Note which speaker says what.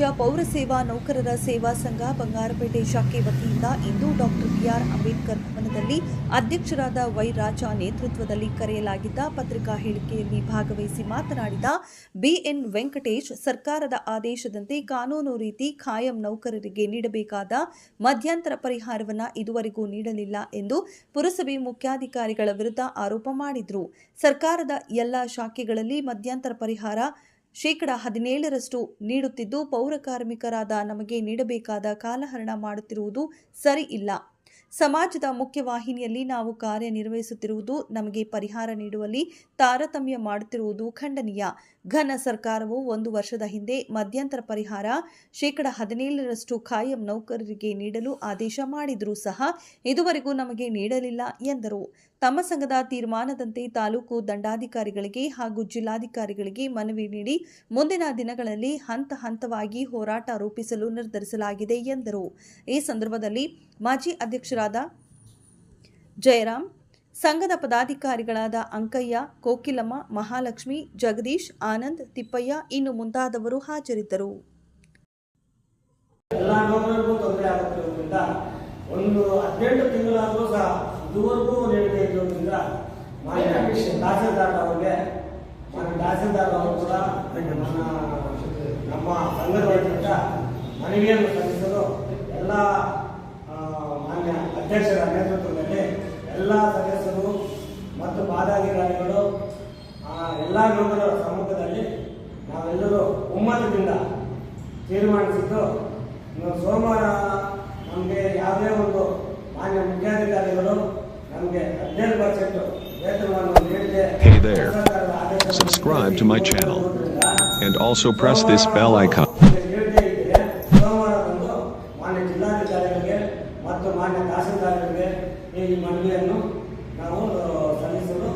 Speaker 1: ರಾಜ್ಯ ಪೌರ ಸೇವಾ ನೌಕರರ ಸೇವಾ ಸಂಘ ಬಂಗಾರಪೇಟೆ ಶಾಖೆ ವತಿಯಿಂದ ಇಂದು ಡಾಕ್ಟರ್ ಬಿಆರ್ ಅಂಬೇಡ್ಕರ್ ಭವನದಲ್ಲಿ ಅಧ್ಯಕ್ಷರಾದ ವೈ ರಾಜ ನೇತೃತ್ವದಲ್ಲಿ ಕರೆಯಲಾಗಿದ್ದ ಪತ್ರಿಕಾ ಹೇಳಿಕೆಯಲ್ಲಿ ಭಾಗವಹಿಸಿ ಮಾತನಾಡಿದ ಬಿಎನ್ ವೆಂಕಟೇಶ್, ಸರ್ಕಾರದ ಆದೇಶದಂತೆ ಕಾನೂನು ರೀತಿ ಖಾಯಂ ನೌಕರರಿಗೆ ನೀಡಬೇಕಾದ ಮಧ್ಯಂತರ ಪರಿಹಾರವನ್ನು ಇದುವರೆಗೂ ನೀಡಲಿಲ್ಲ ಎಂದು ಪುರಸಭೆ ಮುಖ್ಯಾಧಿಕಾರಿಗಳ ವಿರುದ್ಧ ಆರೋಪ ಮಾಡಿದರು. ಸರ್ಕಾರದ ಎಲ್ಲ ಶಾಖೆಗಳಲ್ಲಿ ಮಧ್ಯಂತರ ಪರಿಹಾರ 17% ನೀಡುತ್ತಿದ್ದು, ಪೌರ ಕಾರ್ಮಿಕರಾದ ನಮಗೆ ನೀಡಬೇಕಾದ ಕಾಲಹರಣ ಮಾಡುತ್ತಿರುವುದು ಸರಿ ಇಲ್ಲ. ಸಮಾಜದ ಮುಖ್ಯವಾಹಿನಿಯಲ್ಲಿ ನಾವು ಕಾರ್ಯನಿರ್ವಹಿಸುತ್ತಿರುವುದು ನಮಗೆ ಪರಿಹಾರ ನೀಡುವಲ್ಲಿ ತಾರತಮ್ಯ ಮಾಡುತ್ತಿರುವುದು ಖಂಡನೀಯ. ಘನ ಸರ್ಕಾರವು 1 ವರ್ಷದ ಹಿಂದೆ ಮಧ್ಯಂತರ ಪರಿಹಾರ 17% ಖಾಯಂ ನೌಕರರಿಗೆ ನೀಡಲು ಆದೇಶ ಮಾಡಿದರೂ ಸಹ ಇದುವರೆಗೂ ನಮಗೆ ನೀಡಲಿಲ್ಲ ಎಂದರು. ತಮ್ಮ ಸಂಘದ ತೀರ್ಮಾನದಂತೆ ತಾಲೂಕು ದಂಡಾಧಿಕಾರಿಗಳಿಗೆ ಹಾಗೂ ಜಿಲ್ಲಾಧಿಕಾರಿಗಳಿಗೆ ಮನವಿ ನೀಡಿ ಮುಂದಿನ ದಿನಗಳಲ್ಲಿ ಹಂತ ಹಂತವಾಗಿ ಹೋರಾಟ ರೂಪಿಸಲು ನಿರ್ಧರಿಸಲಾಗಿದೆ ಎಂದರು. ಈ ಸಂದರ್ಭದಲ್ಲಿ ಮಾಜಿ ಅಧ್ಯಕ್ಷರಾದ ಜಯರಾಮ್, ಸಂಘದ ಪದಾಧಿಕಾರಿಗಳಾದ ಅಂಕಯ್ಯ, ಕೋಕಿಲಮ್ಮ, ಮಹಾಲಕ್ಷ್ಮಿ, ಜಗದೀಶ್, ಆನಂದ್, ತಿಪ್ಪಯ್ಯ ಇನ್ನು ಮುಂತಾದವರು ಹಾಜರಿದ್ದರು.
Speaker 2: ಎಲ್ಲ ನೌಕರರಿಗೂ ತೊಂದರೆ ಆಗುತ್ತಿರುವುದರಿಂದ ಒಂದು 18 ತಿಂಗಳಾದರೂ ಸಹ ಇದುವರೆಗೂ ನೀಡದೇ ಇರೋದ್ರಿಂದ ತಹಸೀಲ್ದಾರ್ ಅವರಿಗೆ ತಹಸೀಲ್ದಾರ್ ಅವರು ಕೂಡ ನಮ್ಮ ಸಂಘದ ವತಿಯಿಂದ ಮನವಿಯನ್ನು ಸಲ್ಲಿಸಲು ಎಲ್ಲ ಮಾನ್ಯ ಅಧ್ಯಕ್ಷರ ನೇತೃತ್ವದಲ್ಲಿ ಎಲ್ಲ ಸದಸ್ಯರು ಮತ್ತು ಪದಾಧಿಕಾರಿಗಳು ಎಲ್ಲ ನೌಕರರ ಸಮ್ಮುಖದಲ್ಲಿ ನಾವೆಲ್ಲರೂ ಒಮ್ಮತದಿಂದ ತೀರ್ಮಾನಿಸಿದ್ದು ಸೋಮವಾರ ನಮಗೆ ಯಾವುದೇ ಒಂದು ಮಾನ್ಯ ಮುಖ್ಯಾಧಿಕಾರಿಗಳು ನಮಗೆ 15% ವೇತನವನ್ನು ನೀಡಿದೆ.
Speaker 3: Hey there, subscribe to my channel and also press this bell icon.
Speaker 2: ಸೋಮವಾರದಂದು ಮಾನ್ಯ ಜಿಲ್ಲಾಧಿಕಾರಿಗಳಿಗೆ ಮತ್ತು ಮಾನ್ಯ ತಹಸೀಲ್ದಾರರಿಗೆ ಈ ಮನವಿಯನ್ನು ನಾವು ಸಲ್ಲಿಸಲು